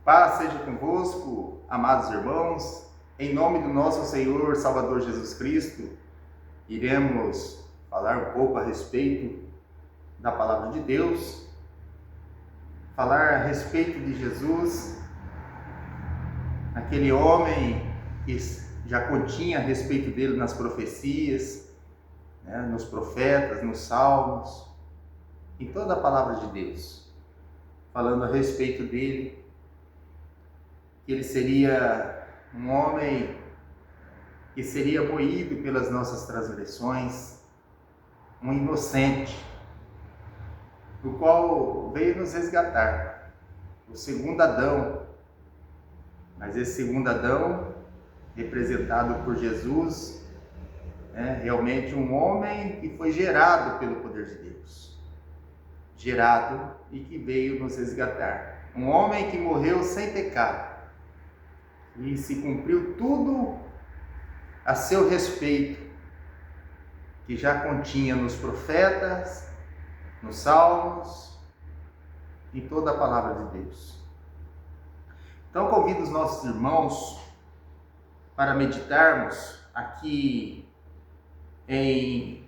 Paz seja convosco, amados irmãos. Em nome do nosso Senhor Salvador Jesus Cristo, iremos falar um pouco a respeito da Palavra de Deus, falar a respeito de Jesus, aquele homem que já continha a respeito dele nas profecias, nos profetas, nos salmos, em toda a Palavra de Deus, falando a respeito dele, que ele seria um homem que seria moído pelas nossas transgressões, um inocente, do qual veio nos resgatar, o segundo Adão. Mas esse segundo Adão, representado por Jesus, é realmente um homem que foi gerado pelo poder de Deus, gerado e que veio nos resgatar. Um homem que morreu sem pecado, e se cumpriu tudo a seu respeito, que já continha nos profetas, nos salmos, em toda a palavra de Deus. Então convido os nossos irmãos para meditarmos aqui em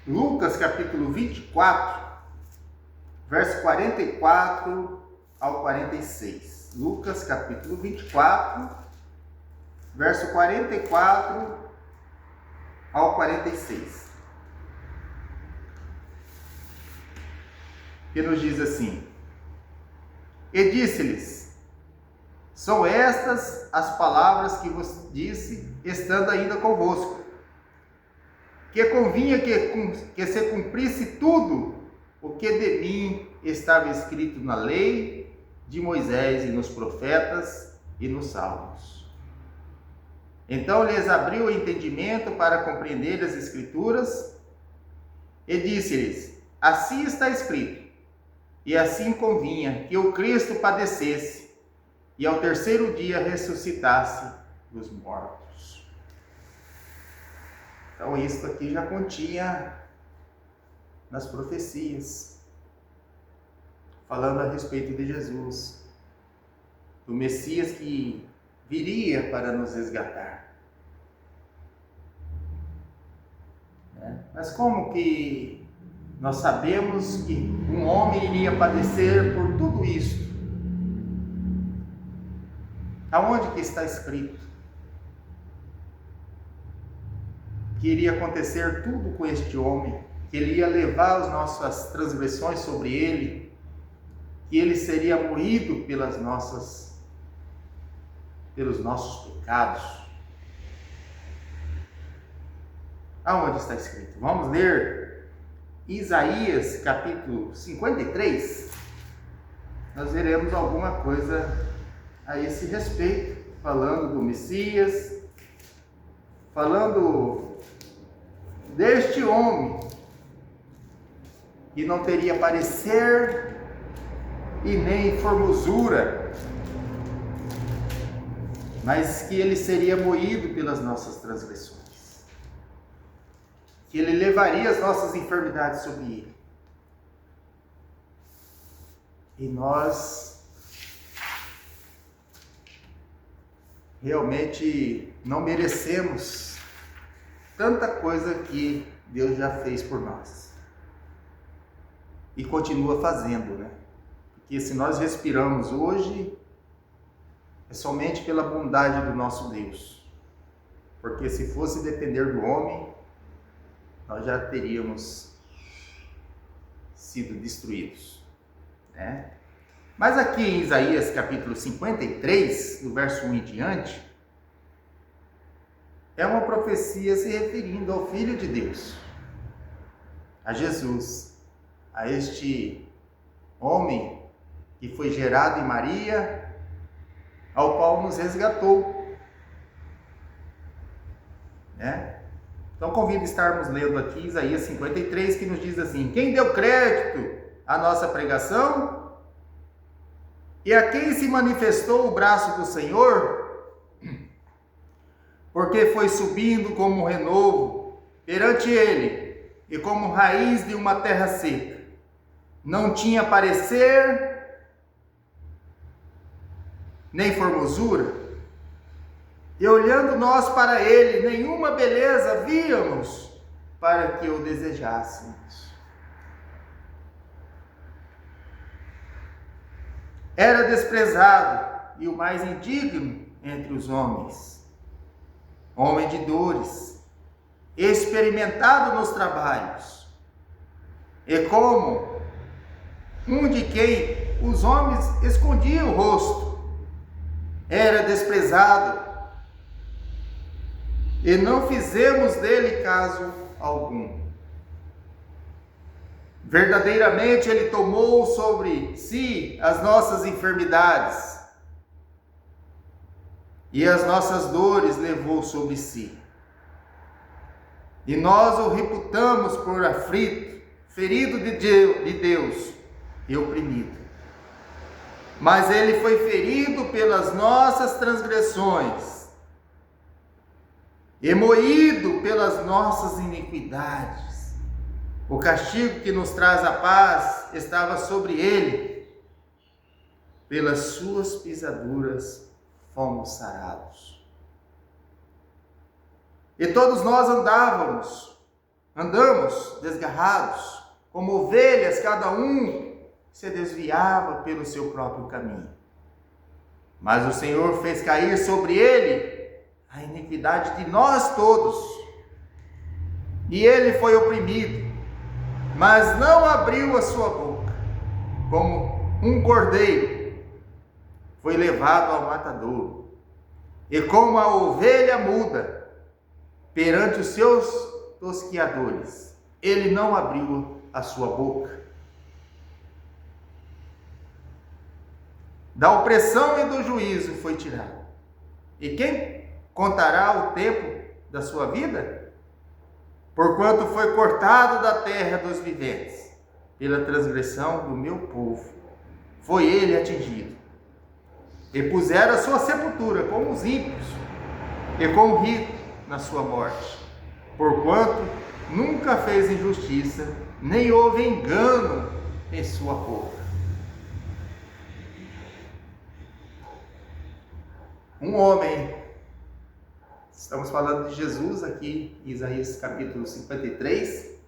Lucas capítulo 24, verso 44 ao 46. Lucas capítulo 24, verso 44 ao 46. Que nos diz assim: E disse-lhes: São estas as palavras que vos disse, estando ainda convosco, que convinha que se cumprisse tudo o que de mim estava escrito na lei de Moisés e nos profetas e nos salmos. Então lhes abriu o entendimento para compreender as Escrituras e disse-lhes: Assim está escrito, e assim convinha que o Cristo padecesse e ao terceiro dia ressuscitasse dos mortos. Então isso aqui já continha nas profecias, falando a respeito de Jesus, do Messias que viria para nos resgatar. Mas como que nós sabemos que um homem iria padecer por tudo isso? Aonde que está escrito que iria acontecer tudo com este homem, que ele ia levar as nossas transgressões sobre ele, que ele seria moído pelos nossos pecados? Aonde está escrito? Vamos ler Isaías capítulo 53. Nós veremos alguma coisa a esse respeito, falando do Messias, falando deste homem que não teria parecer e nem formosura, mas que ele seria moído pelas nossas transgressões, que ele levaria as nossas enfermidades sobre ele. E nós realmente não merecemos tanta coisa que Deus já fez por nós e continua fazendo, Porque se nós respiramos hoje, é somente pela bondade do nosso Deus. Porque se fosse depender do homem, nós já teríamos sido destruídos, Mas aqui em Isaías capítulo 53, do verso 1 em diante, é uma profecia se referindo ao Filho de Deus, a Jesus, a este homem que foi gerado em Maria, ao qual nos resgatou, Então convido a estarmos lendo aqui Isaías 53, que nos diz assim: Quem deu crédito à nossa pregação? E a quem se manifestou o braço do Senhor? Porque foi subindo como um renovo perante ele, e como raiz de uma terra seca. Não tinha parecer nem formosura? E olhando nós para ele, nenhuma beleza víamos para que o desejássemos. Era desprezado e o mais indigno entre os homens, homem de dores, experimentado nos trabalhos, e como um de quem os homens escondiam o rosto, era desprezado, e não fizemos dele caso algum. Verdadeiramente ele tomou sobre si as nossas enfermidades, e as nossas dores levou sobre si. E nós o reputamos por aflito, ferido de Deus e oprimido. Mas ele foi ferido pelas nossas transgressões e moído pelas nossas iniquidades. O castigo que nos traz a paz estava sobre ele. Pelas suas pisaduras fomos sarados. E todos nós andamos desgarrados, como ovelhas, cada um se desviava pelo seu próprio caminho. Mas o Senhor fez cair sobre ele a iniquidade de nós todos. E ele foi oprimido, mas não abriu a sua boca. Como um cordeiro, foi levado ao matadouro. E como a ovelha muda perante os seus tosquiadores, ele não abriu a sua boca. Da opressão e do juízo foi tirado. E quem contará o tempo da sua vida? Porquanto foi cortado da terra dos viventes, pela transgressão do meu povo, foi ele atingido. E puseram a sua sepultura com os ímpios, e com o rico na sua morte, porquanto nunca fez injustiça, nem houve engano em sua boca. Um homem, estamos falando de Jesus aqui em Isaías capítulo 53,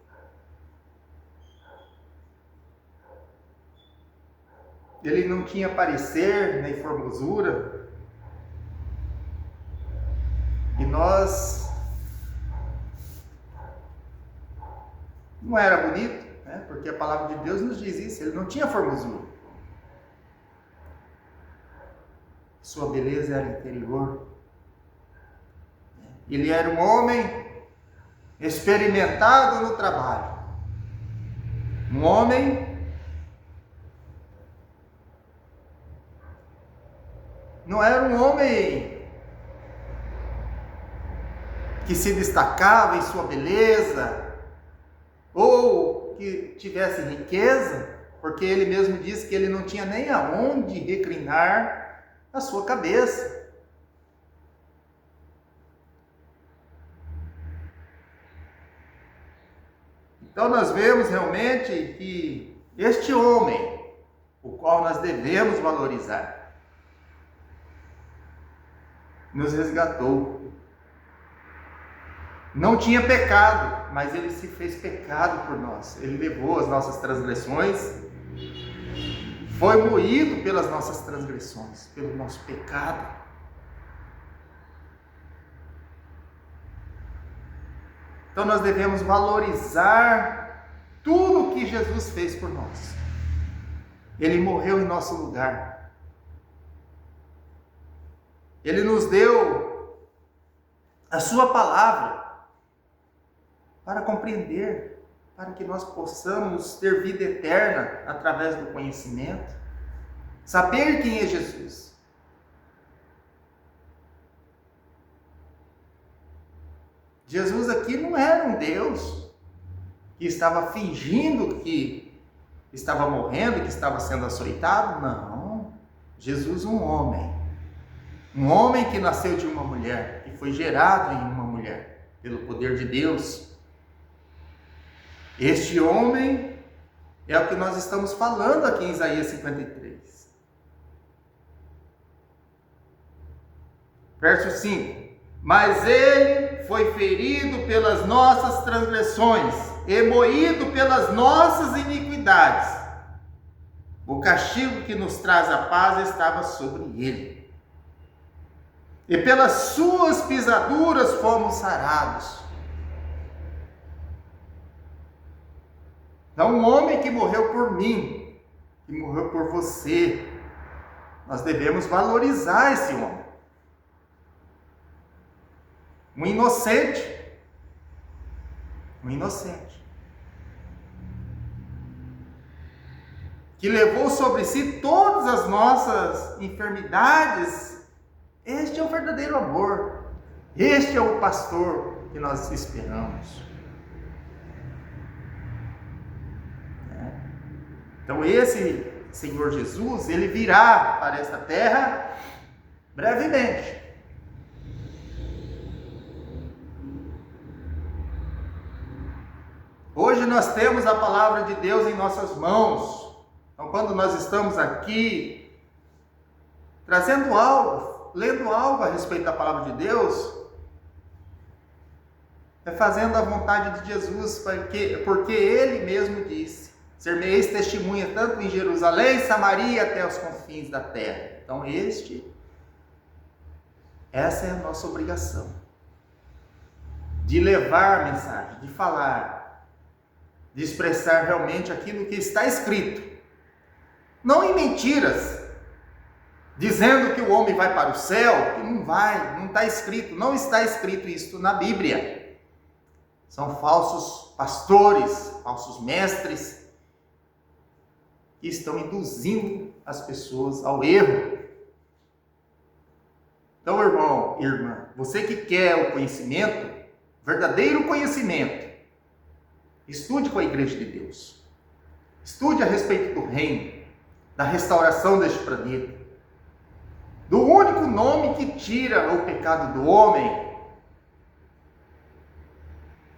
ele não tinha parecer nem formosura, e nós não era bonito, né? Porque a palavra de Deus nos diz isso, ele não tinha formosura. Sua beleza era interior. Ele era um homem experimentado no trabalho. Um homem não era um homem que se destacava em sua beleza ou que tivesse riqueza, porque ele mesmo disse que ele não tinha nem aonde reclinar a sua cabeça. Então nós vemos realmente que este homem, o qual nós devemos valorizar, nos resgatou. Não tinha pecado, mas ele se fez pecado por nós. Ele levou as nossas transgressões, foi moído pelas nossas transgressões, pelo nosso pecado. Então nós devemos valorizar tudo que Jesus fez por nós. Ele morreu em nosso lugar. Ele nos deu a sua palavra para compreender, para que nós possamos ter vida eterna através do conhecimento, saber quem é Jesus. Jesus aqui não era um Deus que estava fingindo que estava morrendo, que estava sendo açoitado, não. Jesus um homem que nasceu de uma mulher, que foi gerado em uma mulher, pelo poder de Deus. Este homem é o que nós estamos falando aqui em Isaías 53. Verso 5: mas ele foi ferido pelas nossas transgressões e moído pelas nossas iniquidades. O castigo que nos traz a paz estava sobre ele, e pelas suas pisaduras fomos sarados. Então, um homem que morreu por mim, que morreu por você, nós devemos valorizar esse homem. Um inocente, que levou sobre si todas as nossas enfermidades. Este é o verdadeiro amor, este é o pastor que nós esperamos. Então esse Senhor Jesus, ele virá para esta terra brevemente. Hoje nós temos a palavra de Deus em nossas mãos. Então, quando nós estamos aqui trazendo algo, lendo algo a respeito da palavra de Deus, é fazendo a vontade de Jesus, porque Ele mesmo disse: ser-me-eis testemunha tanto em Jerusalém, Samaria, até os confins da terra. Então essa é a nossa obrigação, de levar a mensagem, de falar, de expressar realmente aquilo que está escrito, não em mentiras, dizendo que o homem vai para o céu, que não vai, não está escrito, não está escrito isso na Bíblia. São falsos pastores, falsos mestres, que estão induzindo as pessoas ao erro. Então, irmão, irmã, você que quer o conhecimento, verdadeiro conhecimento, estude com a Igreja de Deus. Estude a respeito do reino, da restauração deste planeta, do único nome que tira o pecado do homem,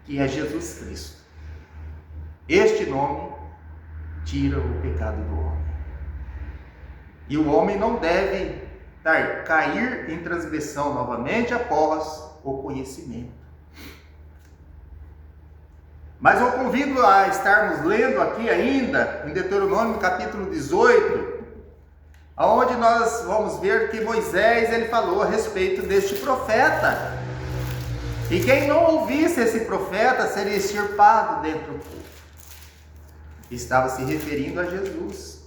que é Jesus Cristo. Este nome tira o pecado do homem. E o homem não deve cair em transgressão novamente após o conhecimento. Mas eu convido a estarmos lendo aqui ainda, em Deuteronômio capítulo 18, onde nós vamos ver que Moisés ele falou a respeito deste profeta. E quem não ouvisse esse profeta seria extirpado dentro do povo. Estava se referindo a Jesus.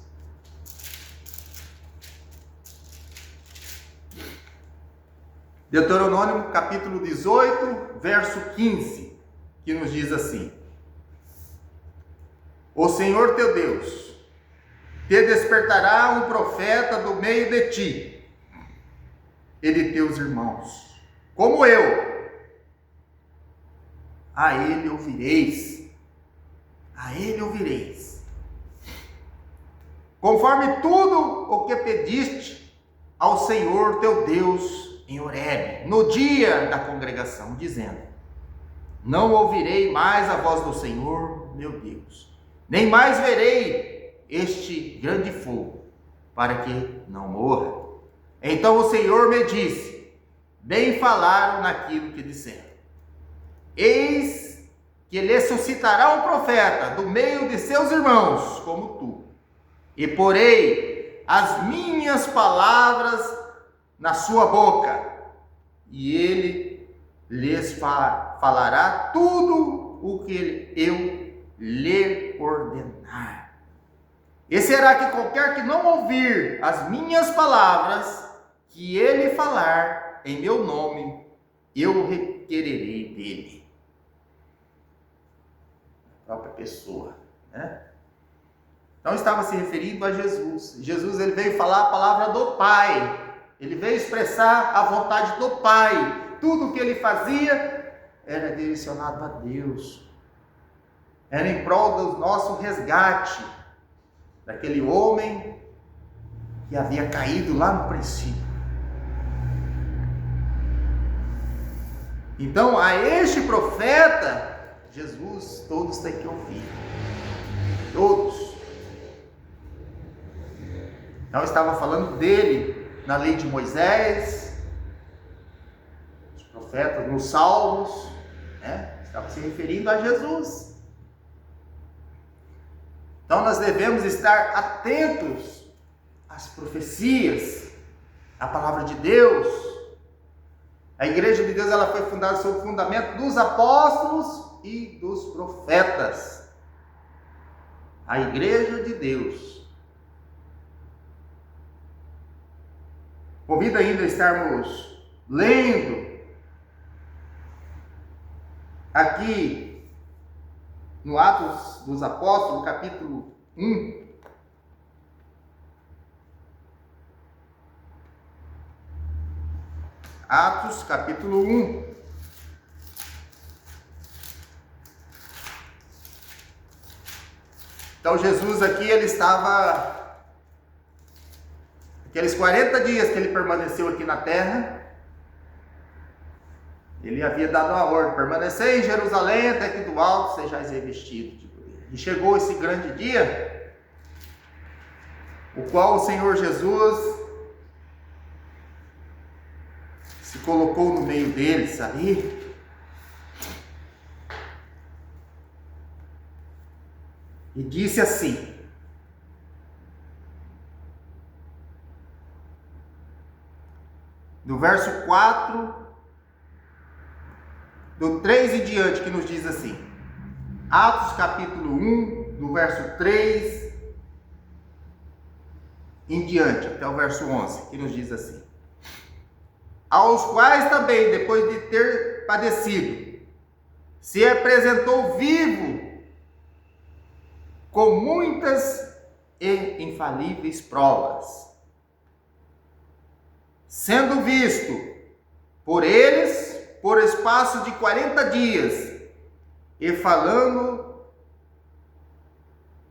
Deuteronômio capítulo 18, verso 15, que nos diz assim: o Senhor teu Deus te despertará um profeta do meio de ti e de teus irmãos, como eu. A ele ouvireis, conforme tudo o que pediste ao Senhor teu Deus em Horebe, no dia da congregação, dizendo: não ouvirei mais a voz do Senhor meu Deus, nem mais verei este grande fogo, para que não morra. Então o Senhor me disse: bem falaram naquilo que disseram. Eis que lhe suscitará um profeta do meio de seus irmãos, como tu, e porei as minhas palavras na sua boca, e ele lhes falará tudo o que eu lhe ordenar. E será que qualquer que não ouvir as minhas palavras, que ele falar em meu nome, eu requererei dele. A própria pessoa, né? Então estava se referindo a Jesus. Jesus ele veio falar a palavra do Pai. Ele veio expressar a vontade do Pai. Tudo o que ele fazia era direcionado a Deus. Era em prol do nosso resgate, daquele homem que havia caído lá no princípio. Então, a este profeta, Jesus, todos têm que ouvir. Todos. Então, estava falando dele na lei de Moisés, profetas, nos salmos, né? Estava se referindo a Jesus. Então nós devemos estar atentos às profecias, à palavra de Deus. A igreja de Deus, ela foi fundada sob o fundamento dos apóstolos e dos profetas. A igreja de Deus. Convido ainda a estarmos lendo aqui no Atos dos Apóstolos, capítulo 1. Atos, capítulo 1. Então Jesus aqui, ele estava... Aqueles 40 dias que ele permaneceu aqui na terra, ele havia dado uma ordem: permanecer em Jerusalém até que do alto sejais revestidos de poder. E chegou esse grande dia, o qual o Senhor Jesus se colocou no meio deles ali, e disse assim: no verso 4, do 3 em diante, que nos diz assim, Atos capítulo 1, do verso 3 em diante, até o verso 11, que nos diz assim: aos quais também, depois de ter padecido, se apresentou vivo, com muitas e infalíveis provas, sendo visto por eles por espaço de 40 dias, e falando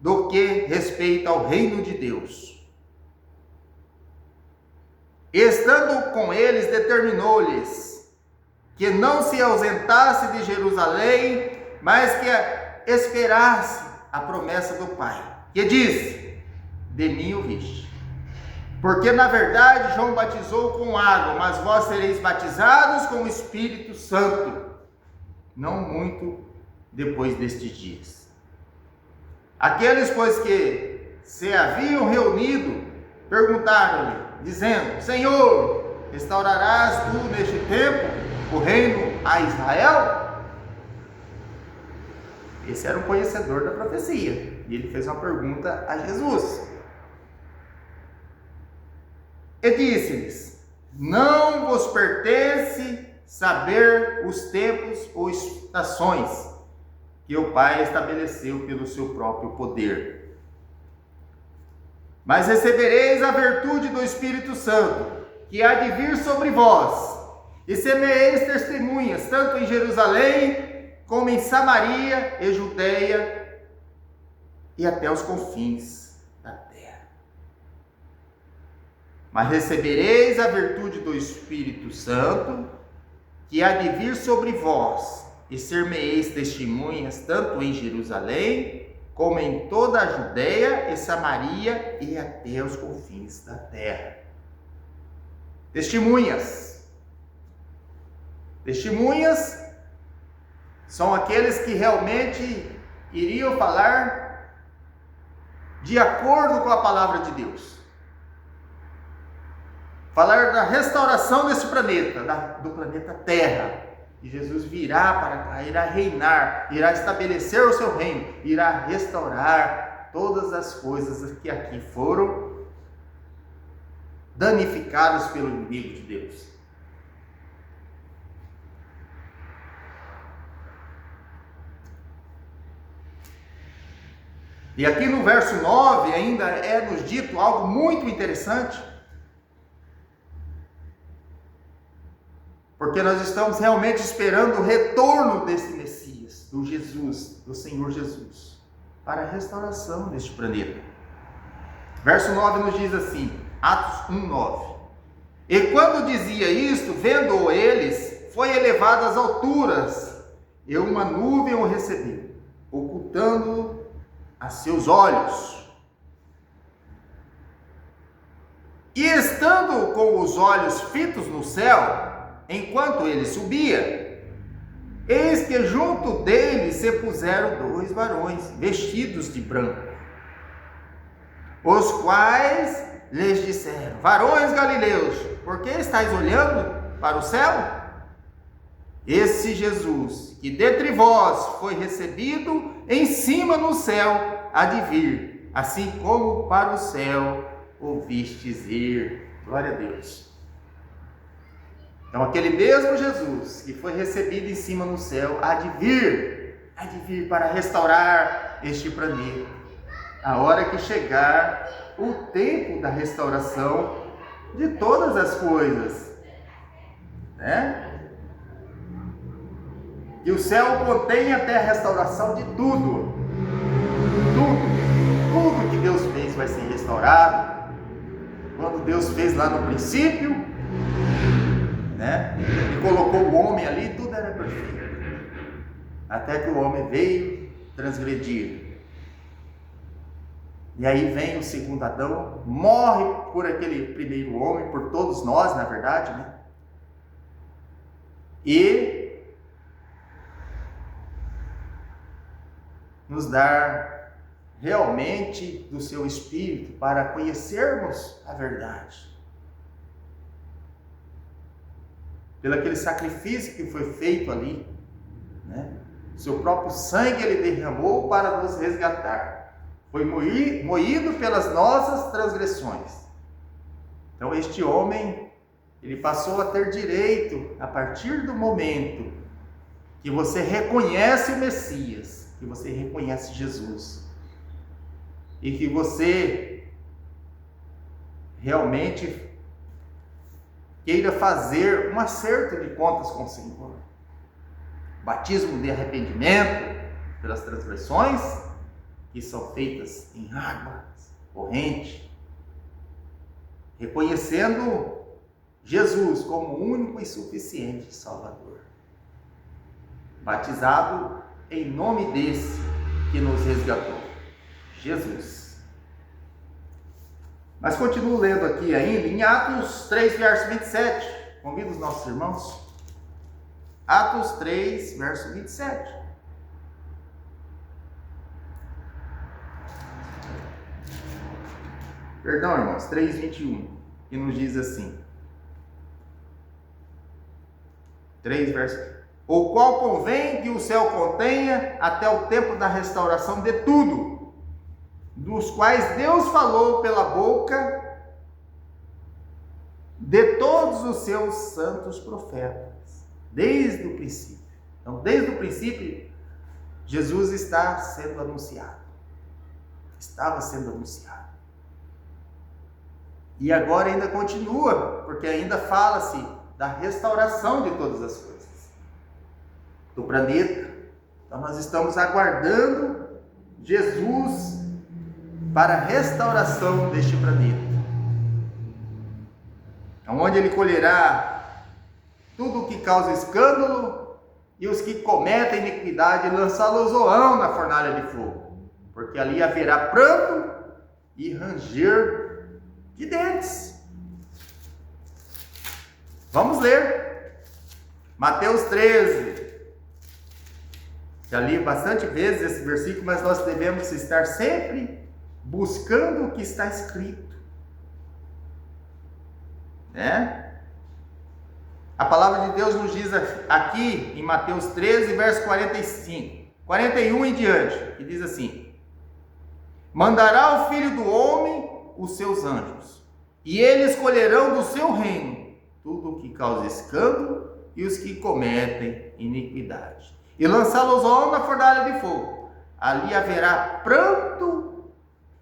do que respeita ao reino de Deus. Estando com eles, determinou-lhes que não se ausentasse de Jerusalém, mas que esperasse a promessa do Pai, que disse: de mim ouviste. Porque na verdade João batizou com água, mas vós sereis batizados com o Espírito Santo, não muito depois destes dias. Aqueles, pois, que se haviam reunido, perguntaram-lhe, dizendo: Senhor, restaurarás tu neste tempo o reino a Israel? Esse era um conhecedor da profecia, e ele fez uma pergunta a Jesus. E disse-lhes: não vos pertence saber os tempos ou estações que o Pai estabeleceu pelo seu próprio poder. Mas recebereis a virtude do Espírito Santo, que há de vir sobre vós, e semeeis testemunhas, tanto em Jerusalém, como em Samaria e Judeia, e até os confins da terra. Mas recebereis a virtude do Espírito Santo, que há de vir sobre vós, e ser-me-eis testemunhas, tanto em Jerusalém, como em toda a Judeia e Samaria, e até os confins da terra. Testemunhas. Testemunhas são aqueles que realmente iriam falar de acordo com a palavra de Deus. Falar da restauração desse planeta, do planeta Terra. E Jesus virá para cá, irá reinar, irá estabelecer o seu reino, irá restaurar todas as coisas que aqui foram danificadas pelo inimigo de Deus. E aqui no verso 9 ainda é nos dito algo muito interessante, porque nós estamos realmente esperando o retorno desse Messias, do Jesus, do Senhor Jesus, para a restauração deste planeta. Verso 9 nos diz assim, Atos 1:9. E quando dizia isto, vendo-o eles, foi elevado às alturas, e uma nuvem o recebeu, ocultando a seus olhos. E estando com os olhos fitos no céu, enquanto ele subia, eis que junto dele se puseram 2 varões, vestidos de branco, os quais lhes disseram: varões galileus, por que estáis olhando para o céu? Esse Jesus, que dentre vós foi recebido em cima no céu, há de vir, assim como para o céu ouvistes ir. Glória a Deus. Então, aquele mesmo Jesus que foi recebido em cima no céu, há de vir para restaurar este planeta. A hora que chegar o tempo da restauração de todas as coisas, né? E o céu contém até a restauração de tudo. Tudo que Deus fez vai ser restaurado. Quando Deus fez lá no princípio, né? E colocou o homem ali, tudo era perfeito. Até que o homem veio transgredir. E aí vem o segundo Adão, morre por aquele primeiro homem, por todos nós, na verdade, né? E nos dar realmente do seu Espírito para conhecermos a verdade. Pelo aquele sacrifício que foi feito ali, né? O seu próprio sangue ele derramou para nos resgatar. Foi moído pelas nossas transgressões. Então este homem, ele passou a ter direito, a partir do momento que você reconhece o Messias, que você reconhece Jesus, e que você realmente queira fazer um acerto de contas com o Senhor. Batismo de arrependimento pelas transgressões que são feitas em água corrente, reconhecendo Jesus como o único e suficiente Salvador, batizado em nome desse que nos resgatou, Jesus. Mas continuo lendo aqui ainda em Atos 3, verso 27. Convido os nossos irmãos. Atos 3, verso 27. Perdão, irmãos, 3, 21, que nos diz assim. 3, verso. O qual convém que o céu contenha até o tempo da restauração de tudo, dos quais Deus falou pela boca de todos os seus santos profetas, desde o princípio. Então, desde o princípio, Jesus está sendo anunciado. Estava sendo anunciado. E agora ainda continua, porque ainda fala-se da restauração de todas as coisas do planeta. Então nós estamos aguardando Jesus para a restauração deste planeta, onde ele colherá tudo o que causa escândalo e os que cometem iniquidade lançá-los-ão na fornalha de fogo, porque ali haverá pranto e ranger de dentes. Vamos ler Mateus 13. Já li bastante vezes esse versículo, mas nós devemos estar sempre buscando o que está escrito, né? A palavra de Deus nos diz aqui em Mateus 13, verso 45, 41 em diante, que diz assim: mandará o Filho do Homem os seus anjos, e eles colherão do seu reino tudo o que causa escândalo e os que cometem iniquidade, e lançá-los-ão na fornalha de fogo. Ali haverá pranto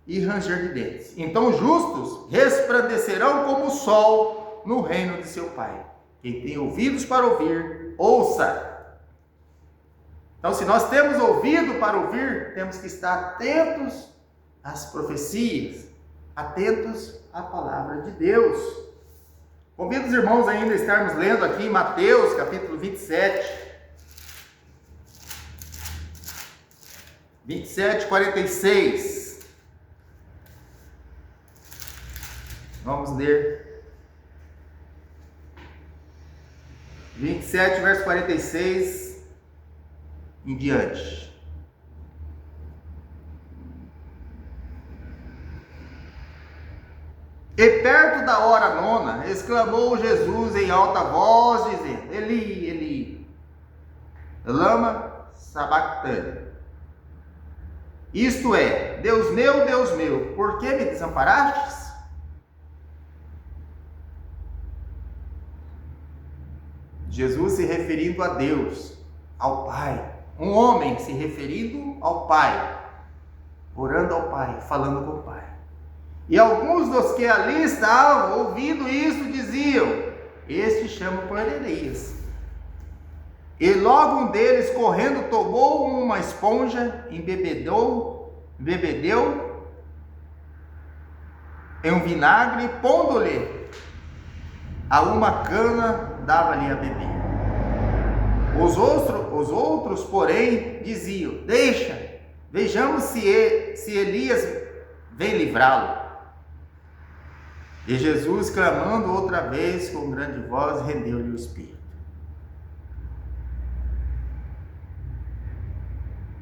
e ranger de dentes. Então os justos resplandecerão como o sol no reino de seu Pai. Quem tem ouvidos para ouvir, ouça. Então, se nós temos ouvido para ouvir, temos que estar atentos às profecias, atentos à palavra de Deus. Convido os irmãos ainda a estarmos lendo aqui em Mateus, capítulo 27. 27, 46. Vamos ler. 27, verso 46 em diante. E perto da hora nona, exclamou Jesus em alta voz, dizendo: Eli, Eli, lama sabactani. Isto é, Deus meu, por que me desamparastes? Jesus se referindo a Deus, ao Pai. Um homem se referindo ao Pai, orando ao Pai, falando com o Pai. E alguns dos que ali estavam ouvindo isso diziam: Este chama por Elias. E logo um deles, correndo, tomou uma esponja, embebedeu em um vinagre, pondo-lhe a uma cana, dava-lhe a beber. Os outros, porém, diziam: Deixa, vejamos se Elias vem livrá-lo. E Jesus, clamando outra vez com grande voz, rendeu-lhe o espírito.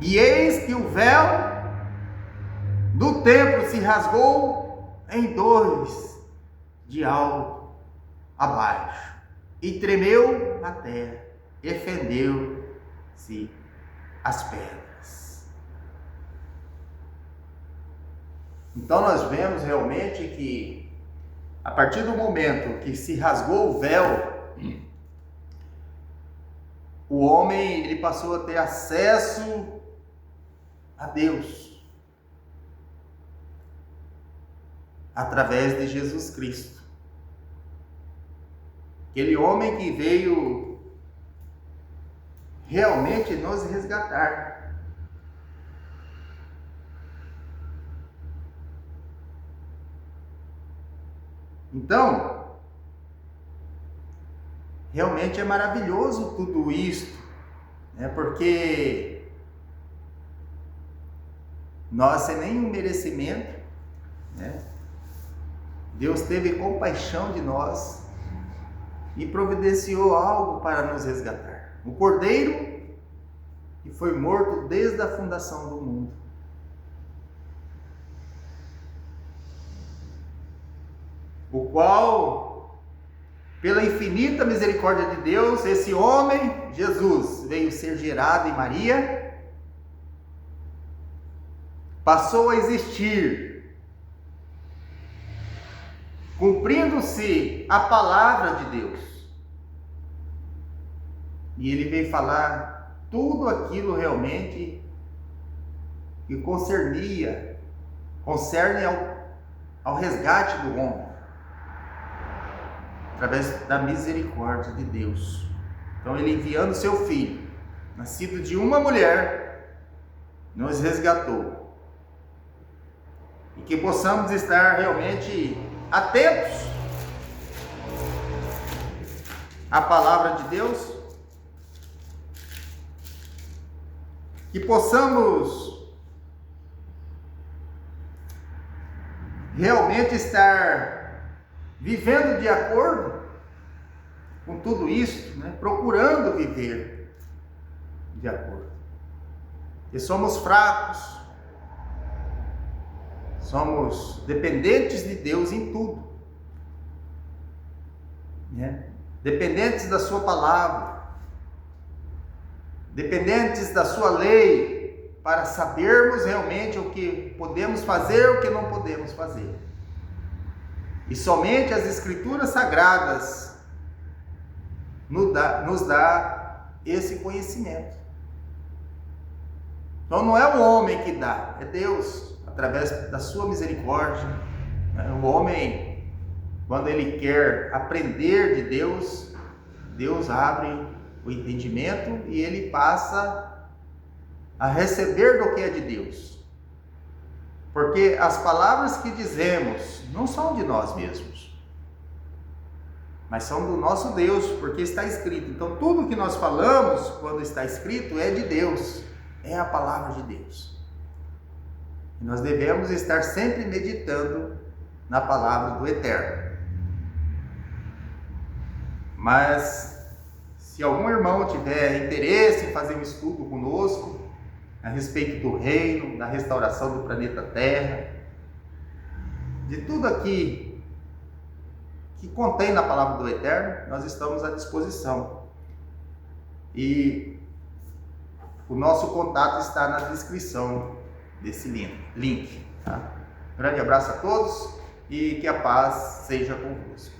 E eis que o véu do templo se rasgou em dois, de alto a baixo, e tremeu a terra, e fendeu-se as pedras. Então nós vemos realmente que, a partir do momento que se rasgou o véu, o homem ele passou a ter acesso a Deus através de Jesus Cristo. Aquele homem que veio realmente nos resgatar. Então, realmente é maravilhoso tudo isto, né? Porque nós, sem nenhum merecimento, né, Deus teve compaixão de nós e providenciou algo para nos resgatar. O Cordeiro que foi morto desde a fundação do mundo. O qual, pela infinita misericórdia de Deus, esse homem, Jesus, veio ser gerado em Maria, passou a existir, cumprindo-se a palavra de Deus. E ele veio falar tudo aquilo realmente que concerne ao resgate do homem, através da misericórdia de Deus. Então ele, enviando seu filho, nascido de uma mulher, nos resgatou. E que possamos estar realmente atentos à palavra de Deus, que possamos realmente estar vivendo de acordo com tudo isso, né? Procurando viver de acordo. E somos fracos, somos dependentes de Deus em tudo, né? Dependentes da sua palavra, dependentes da sua lei, para sabermos realmente o que podemos fazer e o que não podemos fazer. E somente as Escrituras Sagradas nos dá esse conhecimento. Então não é o homem que dá, é Deus, através da sua misericórdia. O homem, quando ele quer aprender de Deus, Deus abre o entendimento e ele passa a receber do que é de Deus. Porque as palavras que dizemos não são de nós mesmos, mas são do nosso Deus, porque está escrito. Então tudo que nós falamos, quando está escrito, é de Deus, é a palavra de Deus. E nós devemos estar sempre meditando na palavra do Eterno. Mas Se algum irmão tiver interesse em fazer um estudo conosco a respeito do reino, da restauração do planeta Terra, de tudo aqui que contém na palavra do Eterno, nós estamos à disposição. E o nosso contato está na descrição desse link. Tá? Grande abraço a todos e que a paz seja convosco.